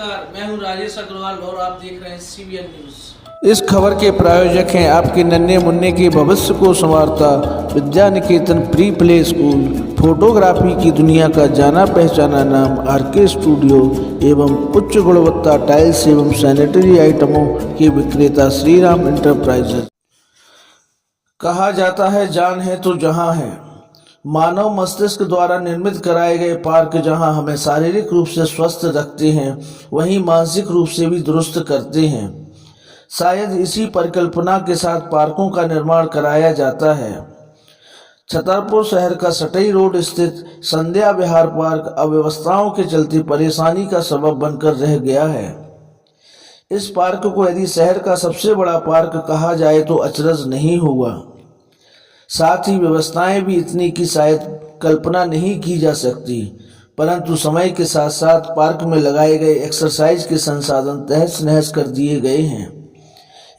नमस्कार, मैं हूं राजेश अग्रवाल और आप देख रहे हैं CBN न्यूज। इस खबर के प्रायोजक हैं आपके नन्हे मुन्ने के भविष्य को संवारता Vidya Niketan pre play school, photography की दुनिया का जाना पहचाना नाम RK स्टूडियो एवं उच्च गुणवत्ता टाइल्स एवं सैनिटरी आइटमों के विक्रेता श्री राम इंटरप्राइजेज। कहा जाता है जान है तो जहां है। मानव मस्तिष्क द्वारा निर्मित कराए गए पार्क जहां हमें शारीरिक रूप से स्वस्थ रखते हैं, वहीं मानसिक रूप से भी दुरुस्त करते हैं। शायद इसी परिकल्पना के साथ पार्कों का निर्माण कराया जाता है। छतरपुर शहर का सटई रोड स्थित संध्या विहार पार्क अव्यवस्थाओं के चलते परेशानी का सबब बनकर रह गया है। इस पार्क को यदि शहर का सबसे बड़ा पार्क कहा जाए तो अचरज नहीं होगा। साथ ही व्यवस्थाएं भी इतनी की शायद कल्पना नहीं की जा सकती, परंतु समय के साथ साथ पार्क में लगाए गए एक्सरसाइज के संसाधन तहस नहस कर दिए गए हैं।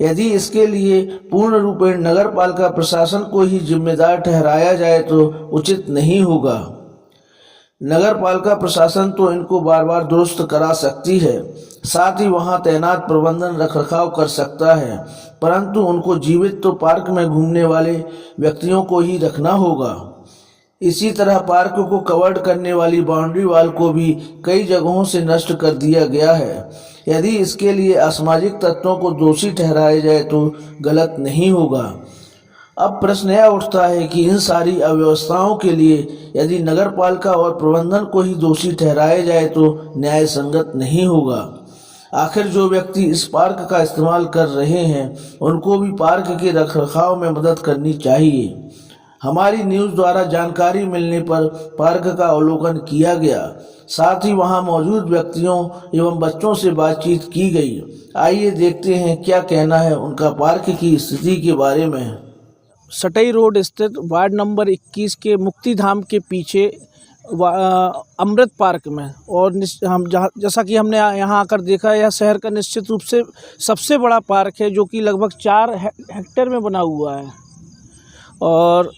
यदि इसके लिए पूर्ण रूपेण नगर पालिका प्रशासन को ही जिम्मेदार ठहराया जाए तो उचित नहीं होगा। नगर पालिका प्रशासन तो इनको बार बार दुरुस्त करा सकती है, साथ ही वहां तैनात प्रबंधन रखरखाव कर सकता है, परंतु उनको जीवित तो पार्क में घूमने वाले व्यक्तियों को ही रखना होगा। इसी तरह पार्क को कवर्ड करने वाली बाउंड्री वॉल को भी कई जगहों से नष्ट कर दिया गया है। यदि इसके लिए असामाजिक तत्वों को दोषी ठहराया जाए तो गलत नहीं होगा। अब प्रश्न यह उठता है कि इन सारी अव्यवस्थाओं के लिए यदि नगर पालिका और प्रबंधन को ही दोषी ठहराया जाए तो न्याय संगत नहीं होगा। आखिर जो व्यक्ति इस पार्क का इस्तेमाल कर रहे हैं उनको भी पार्क के रखरखाव में मदद करनी चाहिए। हमारी न्यूज़ द्वारा जानकारी मिलने पर पार्क का अवलोकन किया गया, साथ ही वहां मौजूद व्यक्तियों एवं बच्चों से बातचीत की गई। आइए देखते हैं क्या कहना है उनका पार्क की स्थिति के बारे में। सटई रोड स्थित वार्ड नंबर 21 के मुक्तिधाम के पीछे अमृत पार्क में और हम जैसा कि हमने यहाँ आकर देखा, यह शहर का निश्चित रूप से सबसे बड़ा पार्क है जो कि लगभग 4 हेक्टेयर में बना हुआ है। और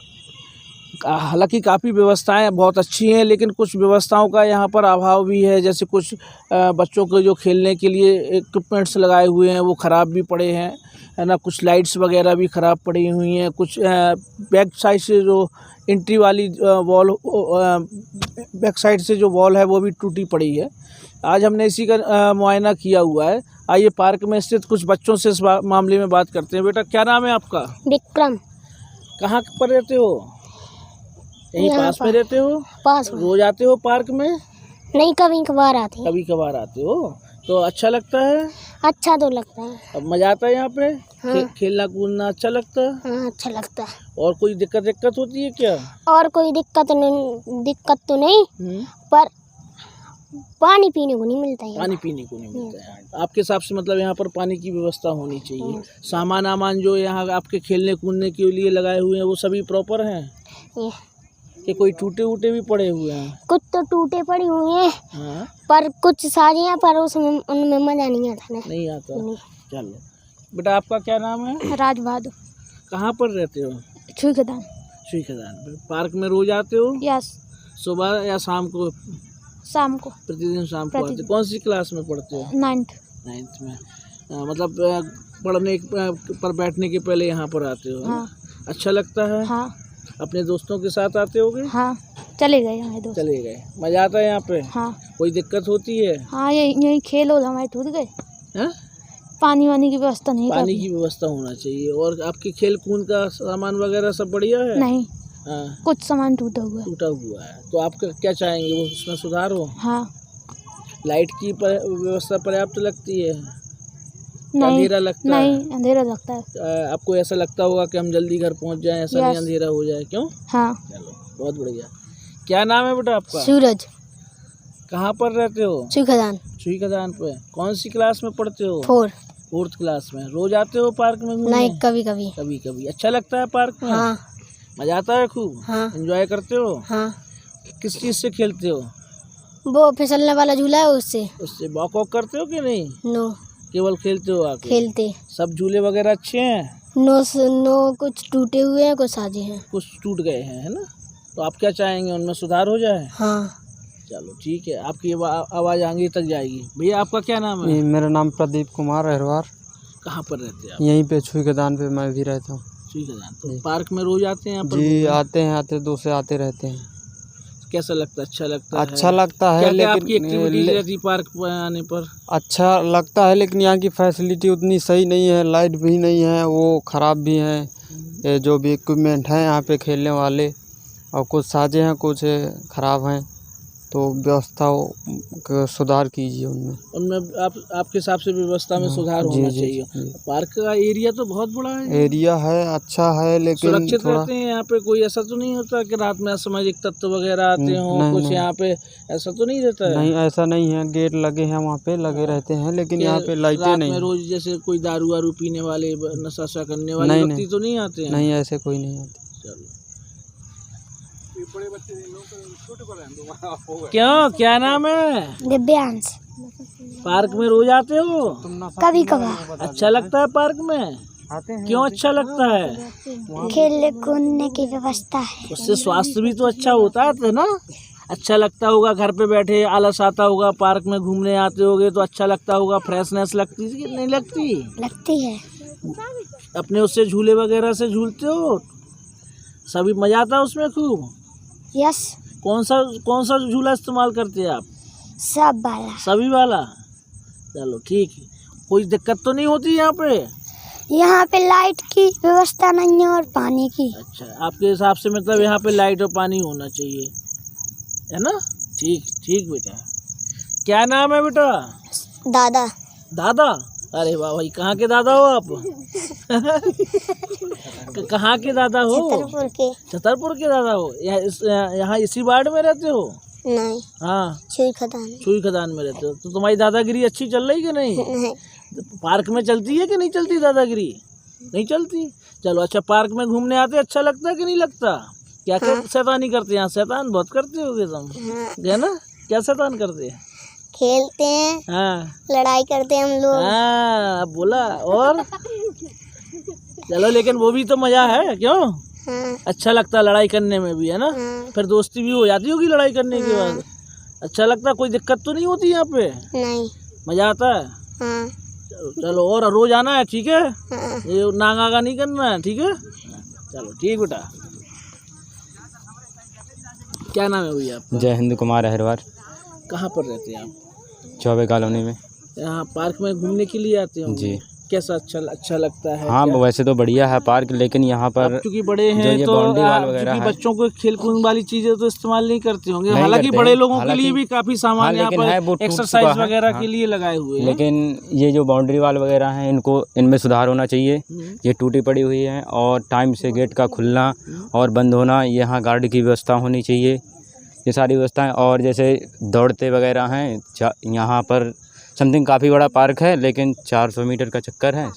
हालांकि काफ़ी व्यवस्थाएं बहुत अच्छी हैं, लेकिन कुछ व्यवस्थाओं का यहाँ पर अभाव भी है। जैसे कुछ बच्चों के जो खेलने के लिए इक्विपमेंट्स लगाए हुए हैं वो ख़राब भी पड़े हैं, है ना। कुछ लाइट्स वगैरह भी ख़राब पड़ी हुई हैं। कुछ बैक साइड से जो एंट्री वाली वॉल, बैक साइड से जो वॉल है वो भी टूटी पड़ी है। आज हमने इसी का मुआयना किया हुआ है। आइए पार्क में स्थित कुछ बच्चों से इस मामले में बात करते हैं। बेटा, क्या नाम है आपका? विक्रम। कहाँ पर रहते हो? यहीं पास में रहते हो? पास में। रोज आते हो पार्क में? नहीं, कभी कभार आते हैं। कभी कभार आते हो तो अच्छा लगता है? अच्छा तो लगता है। अब मजा आता है यहाँ पे? हाँ। खेलना कूदना अच्छा लगता है? हाँ, अच्छा लगता है। और कोई दिक्कत होती है क्या? और कोई दिक्कत तो नहीं, पर पानी पीने को नहीं मिलता है। पानी पीने को नहीं मिलता है। आपके हिसाब से मतलब यहाँ पर पानी की व्यवस्था होनी चाहिए। सामान जो यहाँ आपके खेलने कूदने के लिए लगाए हुए हैं वो सभी प्रॉपर हैं कि कोई टूटे भी पड़े हुए हैं? कुछ तो टूटे पड़े हुए हैं। हाँ। पर कुछ सारे हैं, पर उसमें उनमें मजा नहीं आता ना। नहीं आता। चलो बेटा, आपका क्या नाम है? राज बहादुर। कहाँ पर रहते हो? छुईखदान। पार्क में रोज आते हो? यस। सुबह या शाम को? शाम को। प्रतिदिन शाम को आते हो। कौन सी क्लास में पढ़ते हो? 9th में। मतलब पढ़ने पर बैठने के पहले यहाँ पर आते हो? हाँ। अच्छा लगता है? हाँ। अपने दोस्तों के साथ आते होगे? हाँ, चले गए हमारे दोस्त। चले गए। मजा आता है यहाँ पे? हाँ। कोई दिक्कत होती है? हाँ, यही खेल हो हमारे टूट गए। हाँ? पानी वानी की व्यवस्था नहीं। पानी की व्यवस्था होना चाहिए। और आपके खेल कूद का सामान वगैरह सब बढ़िया है? नहीं। हाँ। कुछ सामान टूटा हुआ है। तो आप क्या चाहेंगे, वो उसमें सुधार हो? हाँ। लाइट की व्यवस्था पर्याप्त लगती है? नहीं, अंधेरा लगता है? नहीं, अंधेरा लगता है। आपको ऐसा लगता होगा कि हम जल्दी घर पहुंच जाएं, ऐसा नहीं अंधेरा हो जाए? क्यों? हाँ। चलो, बहुत बढ़िया। क्या नाम है बेटा आपका? सूरज। कहाँ पर रहते हो? छुईखदान पे। कौन सी क्लास में पढ़ते हो? 4th क्लास में। रोज आते हो पार्क में घूमने? नहीं, कभी। अच्छा लगता है पार्क में? हाँ। मजा आता है खूब? हाँ। एंजॉय करते हो? हाँ। किस चीज़ से खेलते हो? वो फिसलने वाला झूला है, उससे वॉक वॉक करते हो कि नहीं? नो। केवल खेलते हो आके? खेलते। सब झूले वगैरह अच्छे हैं? नो, कुछ टूटे हुए हैं, कुछ साजे हैं। कुछ टूट गए हैं, है ना। तो आप क्या चाहेंगे, उनमें सुधार हो जाए? हाँ। चलो ठीक है, आपकी आवाज़ आगे तक जाएगी। भैया आपका क्या नाम है? मेरा नाम प्रदीप कुमार अहरवार। कहाँ पर रहते हैं आप? यहीं पे छुई मैदान पे मैं भी रहता हूँ। ठीक है, तो पार्क में रोज आते हैं यहाँ पर? जी आते हैं, आते दो से आते रहते हैं। कैसा लगता है? अच्छा लगता है? अच्छा लगता है, क्या लेकिन आपकी एक्टिविटीज रहती पार्क पर आने पर? अच्छा लगता है, लेकिन यहाँ की फैसिलिटी उतनी सही नहीं है, लाइट भी नहीं है, वो ख़राब भी हैं। ये जो भी इक्विपमेंट हैं यहाँ पे खेलने वाले, और कुछ साजे हैं, कुछ ख़राब हैं, तो व्यवस्था का सुधार कीजिए उनमें। आपके हिसाब से व्यवस्था में सुधार होना चाहिए। पार्क का एरिया तो बहुत बड़ा है। एरिया है, अच्छा है, लेकिन सुरक्षित रहते हैं यहाँ पे? कोई ऐसा तो नहीं होता कि रात में असामाजिक तत्व वगैरह आते हों कुछ यहाँ पे? ऐसा तो नहीं रहता है? नहीं, ऐसा नहीं है, गेट लगे हैं, वहाँ पे लगे रहते हैं, लेकिन यहाँ पे लाइटें नहीं। रोज जैसे कोई दारू वारू पीने वाले, नशा करने वाले व्यक्ति तो नहीं आते हैं? नहीं, ऐसे कोई नहीं आते। क्यों, क्या नाम है? दिव्यांश। पार्क में रोज आते हो? कभी कभार। अच्छा लगता है पार्क में? क्यों अच्छा लगता है? खेलने कूदने की व्यवस्था है, उससे स्वास्थ्य भी तो अच्छा होता है ना? अच्छा लगता होगा, घर पे बैठे आलस आता होगा, पार्क में घूमने आते होगे तो अच्छा लगता होगा, फ्रेशनेस लगती है कि नहीं लगती? लगती है। अपने उससे झूले वगैरह से झूलते हो? सभी मजा आता है उसमें खूब? यस। कौन सा झूला इस्तेमाल करते हैं आप? सब वाला। सभी वाला? चलो ठीक है। कोई दिक्कत तो नहीं होती यहाँ पे? यहाँ पे लाइट की व्यवस्था नहीं है और पानी की। अच्छा, आपके हिसाब से मतलब यहाँ पे लाइट और पानी होना चाहिए, है ना? ठीक ठीक बेटा। क्या नाम है बेटा? दादा। दादा? अरे वाह भाई, कहाँ के दादा हो आप? कहाँ के दादा हो? छतरपुर के। छतरपुर के दादा हो? यहाँ इसी वार्ड में रहते हो? नहीं। हाँ, छुई खदान। छुई खदान में रहते हो। तो तुम्हारी दादागिरी अच्छी चल रही कि नहीं? नहीं। पार्क में चलती है कि नहीं चलती दादागिरी? नहीं चलती। चलो अच्छा, पार्क में घूमने आते अच्छा लगता है कि नहीं लगता? क्या क्या शैतानी करते हैं यहाँ? शैतान बहुत करते होगे तुम, है ना? क्या शैतान करते हैं? खेलते हैं। हाँ, लड़ाई करते हैं हम लोग। हाँ बोला। और चलो, लेकिन वो भी तो मजा है, क्यों? हाँ। अच्छा लगता है लड़ाई करने में भी, है ना? हाँ। फिर दोस्ती भी हो जाती होगी लड़ाई करने के बाद। अच्छा लगता है, कोई दिक्कत तो नहीं होती यहाँ पे? नहीं। मजा आता है? हाँ। चलो, और रोज आना है, ठीक है? हाँ। ये नागा नहीं करना है, ठीक है? चलो ठीक बेटा। क्या नाम है भैया आपका? जय हिंद कुमार अहरवार। कहाँ पर रहते हैं आप? चौबे कॉलोनी में। यहाँ पार्क में घूमने के लिए आते हो? जी। कैसा अच्छा लगता है? हाँ, वैसे तो बढ़िया है पार्क, लेकिन यहाँ पर क्योंकि बड़े हैं ये तो बाउंड्री वाल वगैरह क्योंकि है। बच्चों को खेल कूद वाली चीजें तो इस्तेमाल नहीं करते होंगे। नहीं हालांकि करते बड़े हैं। लोगों के लिए भी काफी सामान यहाँ पर एक्सरसाइज वगैरह के लिए लगाए हुए हैं। लेकिन ये जो बाउंड्री वाल वगैरह हैं, इनमें सुधार होना चाहिए। ये टूटी पड़ी हुई है, और टाइम से गेट का खुलना और बंद होना, यहाँ गार्ड की व्यवस्था होनी चाहिए, ये सारी व्यवस्थाएं। और जैसे दौड़ते वगैरह हैं, यहाँ पर समथिंग काफ़ी बड़ा पार्क है, लेकिन 400 मीटर का चक्कर है,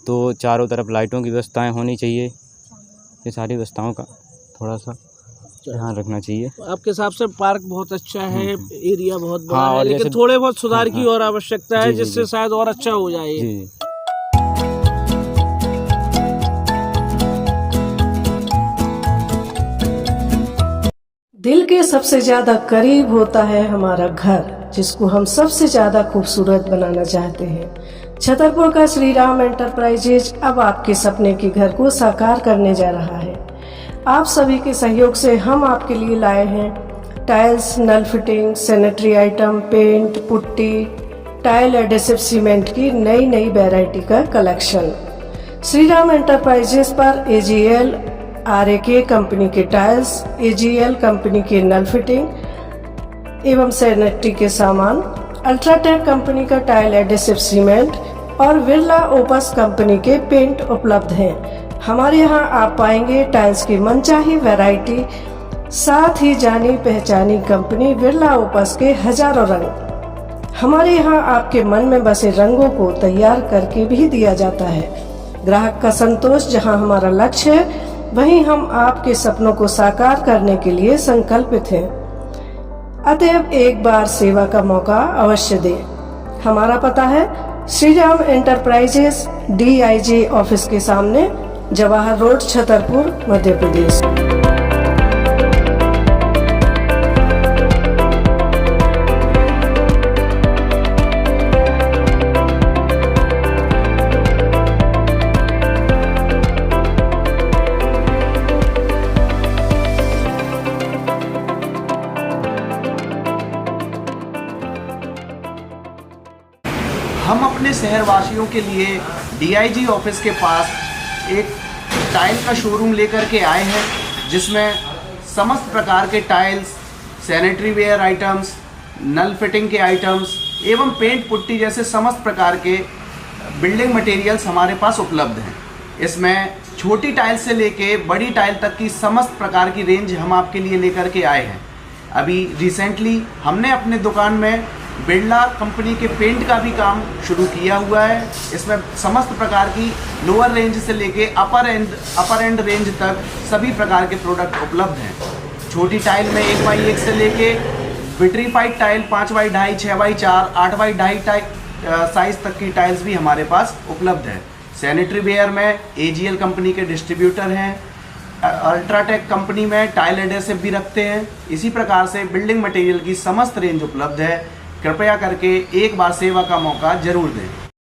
तो चारों तरफ लाइटों की व्यवस्थाएं होनी चाहिए। ये सारी व्यवस्थाओं का थोड़ा सा ध्यान रखना चाहिए। आपके हिसाब से पार्क बहुत अच्छा है, एरिया बहुत बड़ा हाँ, है, और लेकिन जैसे थोड़े बहुत सुधार की और आवश्यकता है, जी, जी, जिससे जी। शायद और अच्छा हो जाए। जी। दिल के सबसे ज्यादा करीब होता है हमारा घर, जिसको हम सबसे ज्यादा खूबसूरत बनाना चाहते हैं। छतरपुर का श्री राम एंटरप्राइजेज अब आपके सपने के घर को साकार करने जा रहा है। आप सभी के सहयोग से हम आपके लिए लाए हैं टाइल्स, नल fitting, sanitary item, paint, putty, tile adhesive cement की नई वैरायटी का कलेक्शन। श्री राम एंटरप्राइजेज पर AGL RAK कंपनी के टाइल्स, AGL कंपनी के नल फिटिंग एवं सैनिटरी के सामान, अल्ट्राटेक कंपनी का टाइल एडेसिव सीमेंट और बिरला ओपस कंपनी के पेंट उपलब्ध हैं। हमारे यहाँ आप पाएंगे टाइल्स की मनचाही वैरायटी, साथ ही जानी पहचानी कंपनी बिरला ओपस के हजारों रंग। हमारे यहाँ आपके मन में बसे रंगों को तैयार करके भी दिया जाता है। ग्राहक का संतोष जहाँ हमारा लक्ष्य है, वहीं हम आपके सपनों को साकार करने के लिए संकल्पित हैं। अतएव एक बार सेवा का मौका अवश्य दें। हमारा पता है Shri Ram enterprises, DIG office के सामने, जवाहर रोड, छतरपुर, मध्य प्रदेश। शहर वासियों के लिए DIG ऑफिस के पास एक टाइल का शोरूम लेकर के आए हैं, जिसमें समस्त प्रकार के टाइल्स, सैनिटरी वेयर आइटम्स, नल फिटिंग के आइटम्स एवं पेंट पुट्टी जैसे समस्त प्रकार के बिल्डिंग मटेरियल्स हमारे पास उपलब्ध हैं। इसमें छोटी टाइल से लेके बड़ी टाइल तक की समस्त प्रकार की रेंज हम आपके लिए लेकर के आए हैं। अभी रिसेंटली हमने अपने दुकान में बिरला कंपनी के पेंट का भी काम शुरू किया हुआ है। इसमें समस्त प्रकार की लोअर रेंज से लेके अपर एंड रेंज तक सभी प्रकार के प्रोडक्ट उपलब्ध हैं। छोटी टाइल में 1x1 से लेके vitrified tile 5x2, 6x4, 8x2 size तक की टाइल्स भी हमारे पास उपलब्ध है। सैनिटरी वेयर में AGL कंपनी के डिस्ट्रीब्यूटर हैं, अल्ट्राटेक कंपनी में टाइल एडेसिव भी रखते हैं। इसी प्रकार से बिल्डिंग मटेरियल की समस्त रेंज उपलब्ध है। कृपया करके एक बार सेवा का मौका जरूर दें।